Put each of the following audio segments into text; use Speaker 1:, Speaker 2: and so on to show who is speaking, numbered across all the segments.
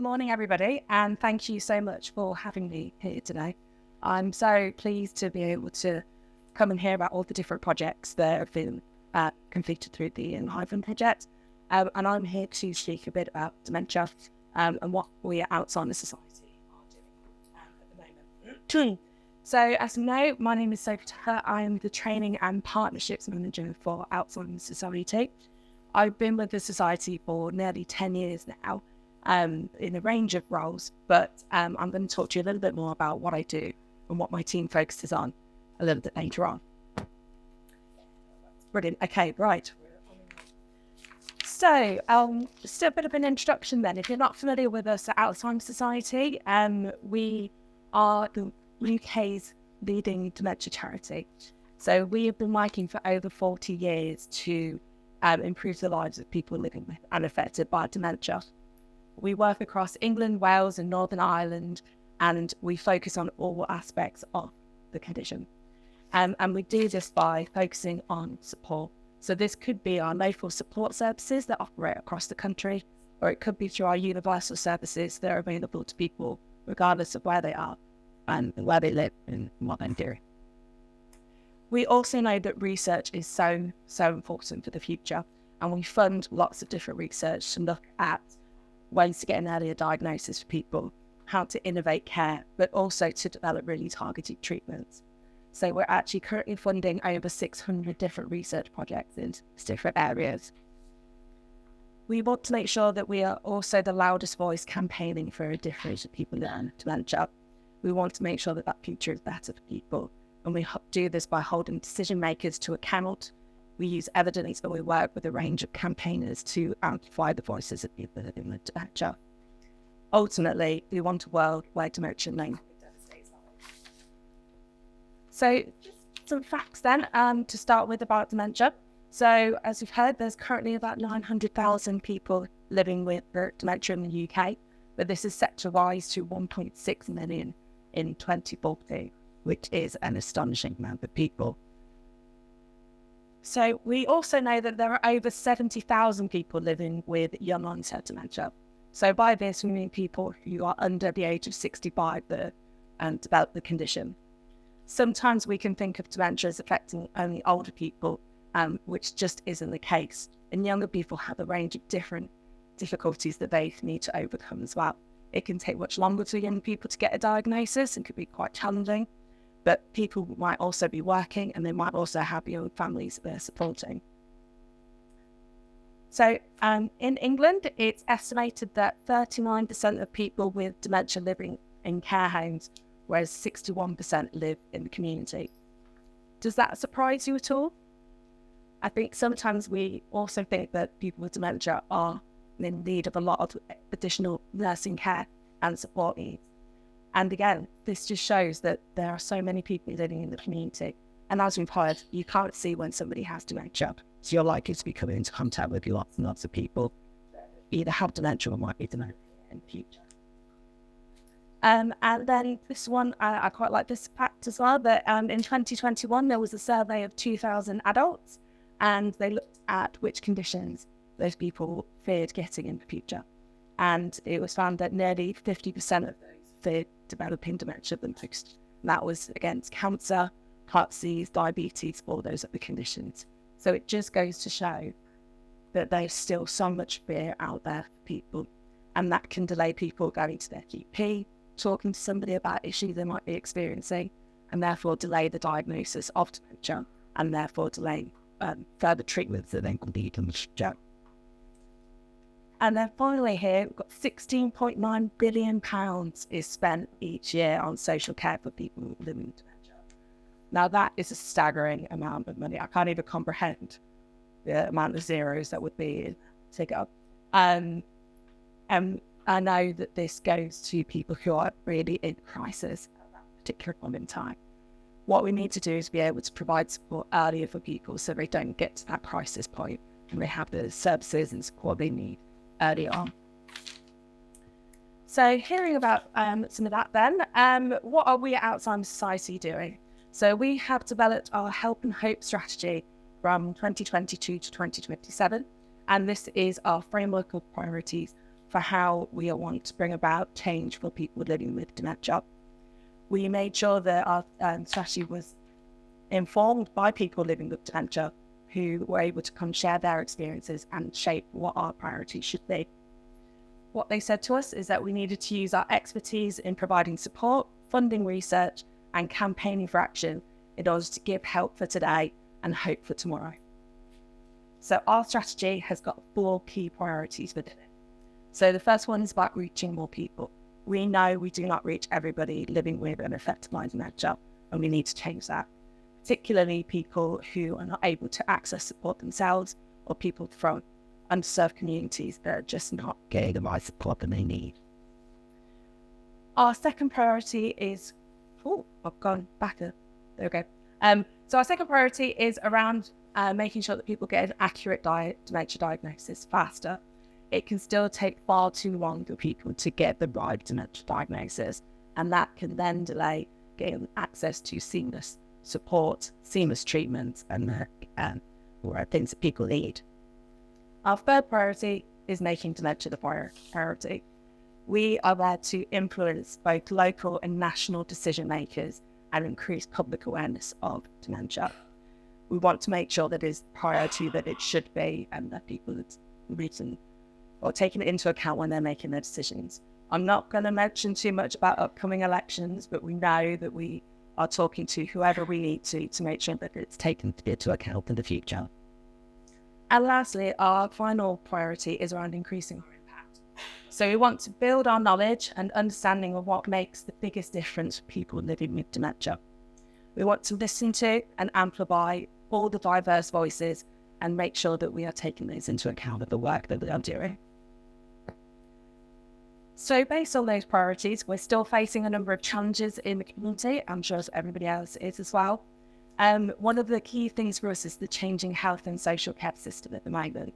Speaker 1: morning, everybody, and thank you so much for having me here today. I'm so pleased to be able to come and hear about all the different projects that have been completed through the ENLIVEN Project, and I'm here to speak a bit about dementia and what we at Alzheimer Society are doing at the moment. So, as you know, my name is Sophie Tucker. I am the Training and Partnerships Manager for Alzheimer Society. I've been with the Society for nearly 10 years now, in a range of roles, but I'm going to talk to you a little bit more about what I do and what my team focuses on a little bit later on. Brilliant. Okay, right. So, just a bit of an introduction then. If you're not familiar with us at Alzheimer's Society, we are the UK's leading dementia charity. So we have been working for over 40 years to improve the lives of people living with and affected by dementia. We work across England, Wales and Northern Ireland, and we focus on all aspects of the condition. And we do this by focusing on support. So this could be our local support services that operate across the country, or it could be through our universal services that are available to people regardless of where they are and where they live and what they're doing. We also know that research is so important for the future, and we fund lots of different research to look at ways to get an earlier diagnosis for people, how to innovate care, but also to develop really targeted treatments. So we're actually currently funding over 600 different research projects in different areas. We want to make sure that we are also the loudest voice campaigning for a difference of people living with dementia. We want to make sure that that future is better for people. And we do this by holding decision makers to account. We use evidence, and we work with a range of campaigners to amplify the voices of people living with dementia. Ultimately, we want a world where dementia no longer devastates lives. So, just some facts then to start with about dementia. So, as you've heard, there's currently about 900,000 people living with dementia in the UK, but this is set to rise to 1.6 million in 2040, which is an astonishing amount of people. So we also know that there are over 70,000 people living with young onset dementia. So by this, we mean people who are under the age of 65 that develop the condition. Sometimes we can think of dementia as affecting only older people, which just isn't the case. And younger people have a range of different difficulties that they need to overcome as well. It can take much longer for young people to get a diagnosis and could be quite challenging. But people might also be working, and they might also have young families that they're supporting. So in England, it's estimated that 39% of people with dementia living in care homes, whereas 61% live in the community. Does that surprise you at all? I think sometimes we also think that people with dementia are in need of a lot of additional nursing care and support needs. And again, this just shows that there are so many people living in the community. And as we've heard, you can't see when somebody has dementia. So you're likely to be coming into contact with lots and lots of people that either have dementia or might be dementia in the future. And then this one, I quite like this fact as well, that in 2021, there was a survey of 2,000 adults, and they looked at which conditions those people feared getting in the future. And it was found that nearly 50% of those feared developing dementia the most. And that was against cancer, heart disease, diabetes, all those other conditions. So it just goes to show that there's still so much fear out there for people, and that can delay people going to their GP, talking to somebody about issues they might be experiencing, and therefore delay the diagnosis of dementia, and therefore delay further treatments that they will need in the future. And then finally here, we've got £16.9 billion is spent each year on social care for people living with dementia. Now that is a staggering amount of money. I can't even comprehend the amount of zeros that would be in the figure. And I know that this goes to people who are really in crisis at that particular moment in time. What we need to do is be able to provide support earlier for people so they don't get to that crisis point and they have the services and support they need early on. So hearing about some of that then, what are we at Alzheimer's Society doing? So we have developed our Help and Hope strategy from 2022 to 2027, and this is our framework of priorities for how we want to bring about change for people living with dementia. We made sure that our strategy was informed by people living with dementia who were able to come share their experiences and shape what our priorities should be. What they said to us is that we needed to use our expertise in providing support, funding research, and campaigning for action in order to give help for today and hope for tomorrow. So our strategy has got 4 key priorities within it. So the first one is about reaching more people. We know we do not reach everybody living with and affected by dementia, and we need to change that, particularly people who are not able to access support themselves or people from underserved communities that are just not getting the right support that they need. Our second priority is, I've gone back. There we go. So our second priority is around making sure that people get an accurate dementia diagnosis faster. It can still take far too long for people to get the right dementia diagnosis, and that can then delay getting access to seamless support, seamless treatments, and things that people need. Our third priority is making dementia the priority. We are there to influence both local and national decision makers and increase public awareness of dementia. We want to make sure that it is a priority that it should be, and that people are taking it into account when they're making their decisions. I'm not going to mention too much about upcoming elections, but we know that we are talking to whoever we need to make sure that it's taken into account in the future. And lastly, our final priority is around increasing our impact. So we want to build our knowledge and understanding of what makes the biggest difference for people living with dementia. We want to listen to and amplify all the diverse voices and make sure that we are taking those into account of the work that we are doing. So based on those priorities, we're still facing a number of challenges in the community. I'm sure everybody else is as well. One of the key things for us is the changing health and social care system at the moment.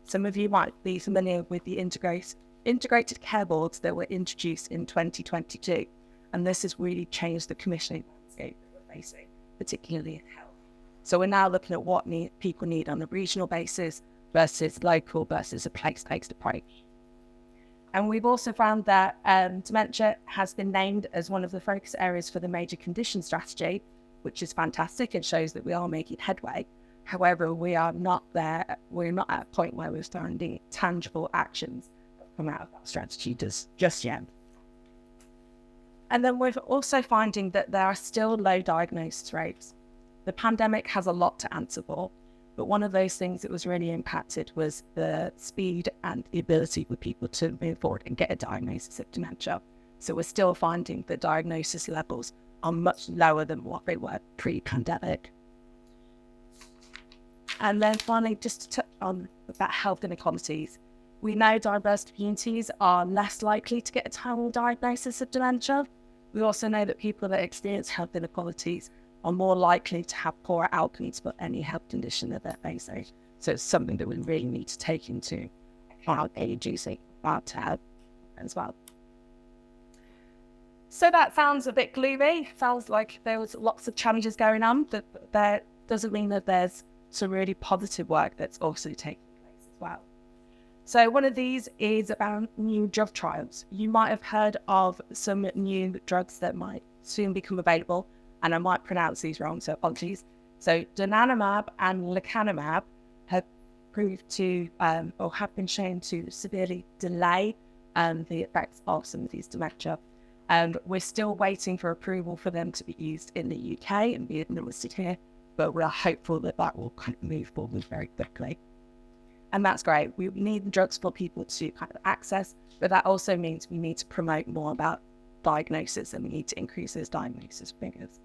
Speaker 1: Some of you might be familiar with the integrated care boards that were introduced in 2022, and this has really changed the commissioning landscape that we're facing, particularly in health. So we're now looking at what people need on a regional basis versus local versus a place-based approach. And we've also found that dementia has been named as one of the focus areas for the major condition strategy, which is fantastic. It shows that we are making headway. However, we are not there. We're not at a point where we're finding tangible actions that come out of that strategy just yet. And then we're also finding that there are still low diagnosis rates. The pandemic has a lot to answer for, but one of those things that was really impacted was the speed and the ability for people to move forward and get a diagnosis of dementia. So we're still finding that diagnosis levels are much lower than what they were pre-pandemic. And then finally, just to touch on about health inequalities, we know diverse communities are less likely to get a timely diagnosis of dementia. We also know that people that experience health inequalities are more likely to have poorer outcomes for any health condition that they're facing. So it's something that we really need to take into account reducing that as well. So that sounds a bit gloomy. Sounds like there was lots of challenges going on, but that doesn't mean that there's some really positive work that's also taking place as well. So one of these is about new drug trials. You might have heard of some new drugs that might soon become available, and I might pronounce these wrong, so apologies. So donanemab and lecanemab have proved to, or have been shown to severely delay the effects of some of these dementia. We're still waiting for approval for them to be used in the UK and be administered here, but we're hopeful that that will kind of move forward very quickly. And that's great. We need the drugs for people to kind of access, but that also means we need to promote more about diagnosis, and we need to increase those diagnosis figures.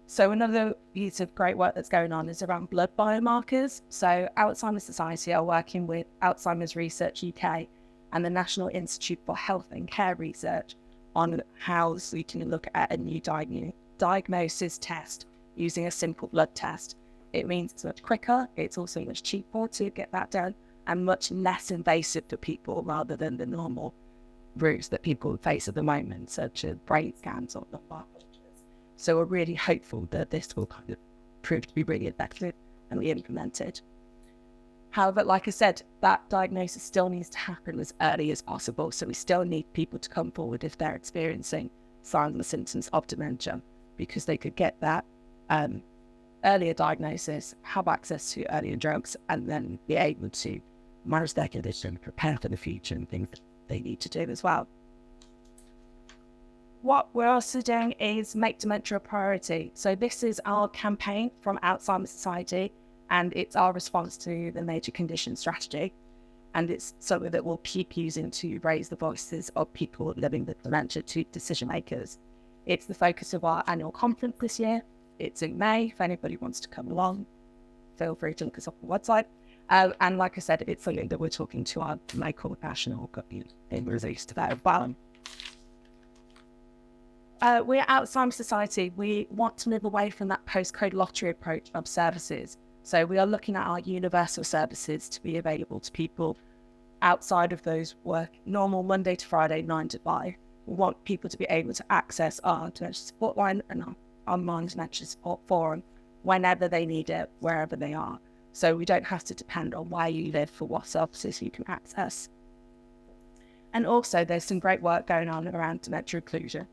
Speaker 1: So another piece of great work that's going on is around blood biomarkers. So Alzheimer's Society are working with Alzheimer's Research UK and the National Institute for Health and Care Research on how we can look at a new diagnosis test using a simple blood test. It means it's much quicker, it's also much cheaper to get that done, and much less invasive for people rather than the normal routes that people face at the moment, such as brain scans or lumbar punctures. So we're really hopeful that this will kind of prove to be really effective and be implemented. However, like I said, that diagnosis still needs to happen as early as possible. So we still need people to come forward if they're experiencing signs and symptoms of dementia, because they could get that earlier diagnosis, have access to earlier drugs, and then be able to manage their condition, prepare for the future, and things that they need to do as well. What we're also doing is make dementia a priority. So this is our campaign from Alzheimer Society, and it's our response to the major condition strategy. And it's something that we'll keep using to raise the voices of people living with dementia to decision makers. It's the focus of our annual conference this year. It's in May. If anybody wants to come along, feel free to look us up on the website. And like I said, it's something that we're talking to our local national government in relation to that as well. We're Alzheimer Society. We want to move away from that postcode lottery approach of services. So we are looking at our universal services to be available to people outside of those work normal Monday to Friday, 9 to 5. We want people to be able to access our dementia support line and our online dementia support forum whenever they need it, wherever they are. So we don't have to depend on where you live for what services you can access. And also there's some great work going on around dementia inclusion.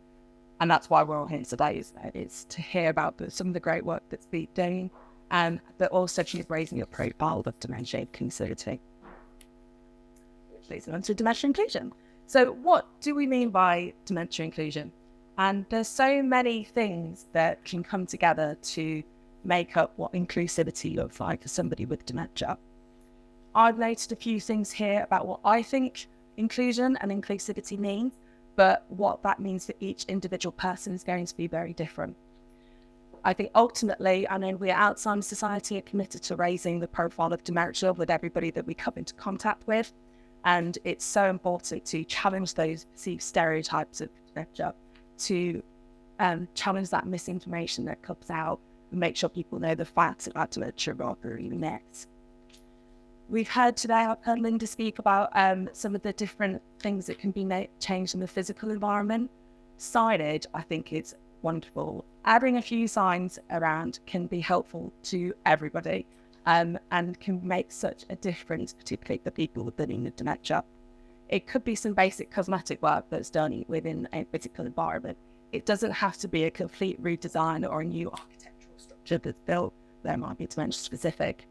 Speaker 1: And that's why we're all here today, is to hear about some of the great work that's been done, but also she's raising a profile of dementia inclusivity. Which leads on to dementia inclusion. So what do we mean by dementia inclusion? And there's so many things that can come together to make up what inclusivity looks like for somebody with dementia. I've noted a few things here about what I think inclusion and inclusivity means, but what that means for each individual person is going to be very different. I think ultimately, I know we at Alzheimer Society are committed to raising the profile of dementia with everybody that we come into contact with. And it's so important to challenge those perceived stereotypes of dementia, to challenge that misinformation that comes out and make sure people know the facts about dementia rather than myths. We've heard today, I've heard Linda speak about some of the different things that can be changed in the physical environment. Signage, I think, is wonderful. Adding a few signs around can be helpful to everybody and can make such a difference, particularly for people living with dementia. It could be some basic cosmetic work that's done within a physical environment. It doesn't have to be a complete redesign or a new architectural structure that's built. There might be dementia specific.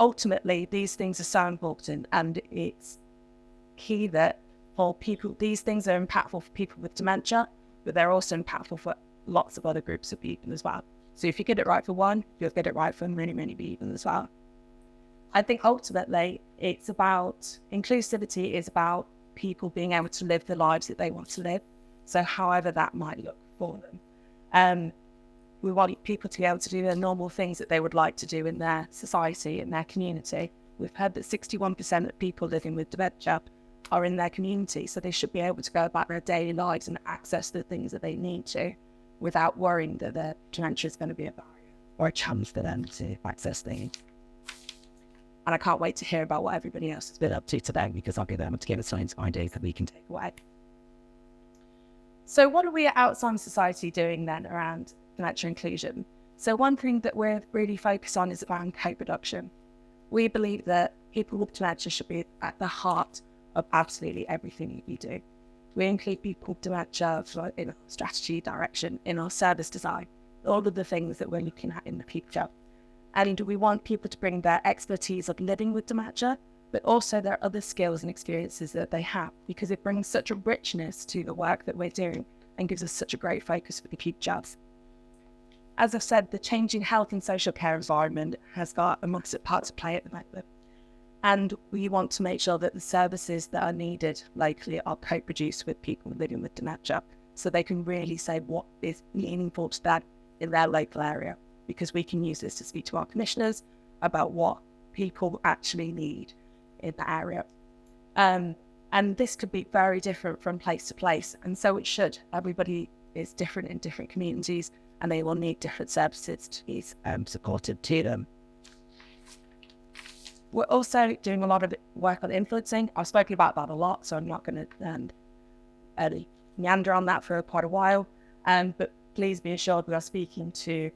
Speaker 1: Ultimately, these things are so important, and it's key that for people, these things are impactful for people with dementia, but they're also impactful for lots of other groups of people as well. So if you get it right for one, you'll get it right for many, many people as well. I think ultimately it's about inclusivity is about people being able to live the lives that they want to live. So however that might look for them. We want people to be able to do the normal things that they would like to do in their society, in their community. We've heard that 61% of people living with dementia are in their community, so they should be able to go about their daily lives and access the things that they need to without worrying that their dementia is going to be a barrier or a challenge for them to access things. And I can't wait to hear about what everybody else has been up to today, because I'll be able to give us some ideas that we can take away. So what are we at Alzheimer Society doing then around dementia inclusion? So one thing that we're really focused on is around co-production. We believe that people with dementia should be at the heart of absolutely everything that we do. We include people with dementia in our strategy direction, in our service design, all of the things that we're looking at in the future. And we want people to bring their expertise of living with dementia, but also their other skills and experiences that they have, because it brings such a richness to the work that we're doing and gives us such a great focus for the future. As I've said, the changing health and social care environment has got a massive part to play at the moment. And we want to make sure that the services that are needed locally are co-produced with people living with dementia, so they can really say what is meaningful to them in their local area, because we can use this to speak to our commissioners about what people actually need in the area. And this could be very different from place to place, and so it should. Everybody is different in different communities, and they will need different services to be supported to them. We're also doing a lot of work on influencing. I've spoken about that a lot, so I'm not going to meander on that for quite a while. But please be assured we are speaking to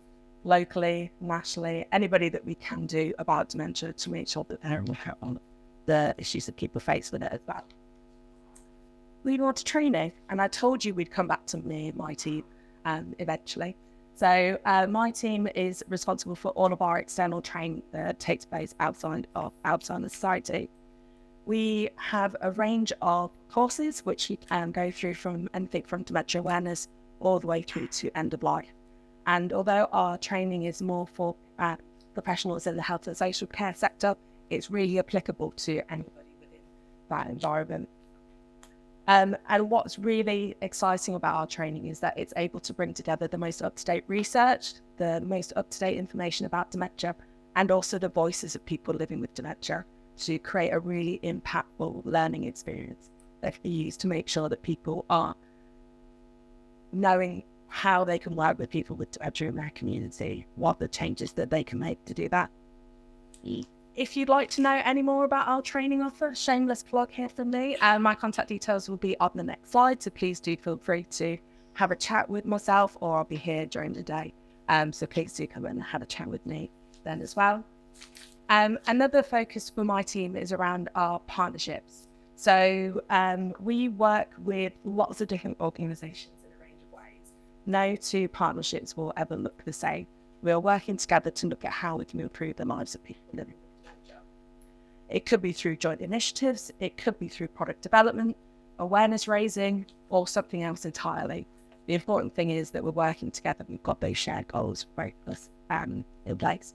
Speaker 1: locally, nationally, anybody that we can do about dementia to make sure that they're aware of the issues that people face with it as well. We want to training, and I told you we'd come back to me, my team, eventually. So my team is responsible for all of our external training that takes place outside of Alzheimer's Society. We have a range of courses which you can go through from anything from dementia awareness all the way through to end of life. And although our training is more for professionals in the health and social care sector, it's really applicable to anybody within that environment. And what's really exciting about our training is that it's able to bring together the most up-to-date research, the most up-to-date information about dementia, and also the voices of people living with dementia to create a really impactful learning experience that can be used to make sure that people are knowing how they can work with people with dementia in their community, what the changes that they can make to do that. If you'd like to know any more about our training offer, shameless plug here from me, my contact details will be on the next slide, so please do feel free to have a chat with myself, or I'll be here during the day. So please do come and have a chat with me then as well. Another focus for my team is around our partnerships. So we work with lots of different organisations in a range of ways. No two partnerships will ever look the same. We are working together to look at how we can improve the lives of people living with dementia. It could be through joint initiatives, it could be through product development, awareness raising, or something else entirely. The important thing is that we're working together, we've got those shared goals for us in place.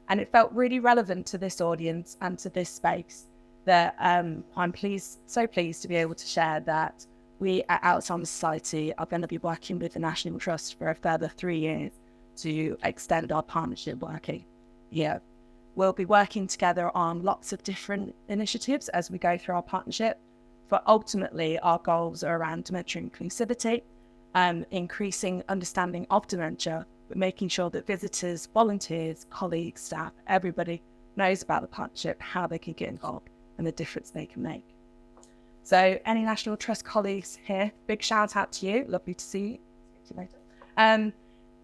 Speaker 1: And it felt really relevant to this audience and to this space that I'm so pleased to be able to share that we at Alzheimer's Society are going to be working with the National Trust for a further 3 years to extend our partnership working here. We'll be working together on lots of different initiatives as we go through our partnership, but ultimately our goals are around dementia-inclusivity, increasing understanding of dementia, but making sure that visitors, volunteers, colleagues, staff, everybody knows about the partnership, how they can get involved, and the difference they can make. So any National Trust colleagues here, big shout out to you. Lovely to see you. See you later.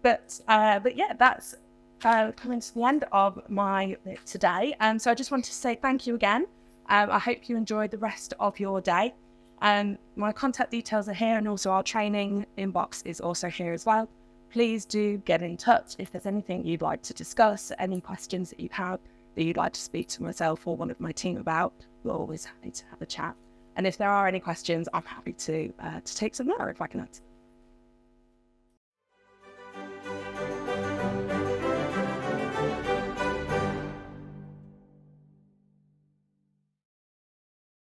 Speaker 1: But yeah, that's coming to the end of my bit today. So I just want to say thank you again. I hope you enjoyed the rest of your day. My contact details are here, and also our training inbox is also here as well. Please do get in touch if there's anything you'd like to discuss, any questions that you have that you'd like to speak to myself or one of my team about. We're always happy to have a chat. And if there are any questions, I'm happy to take some there if I can answer.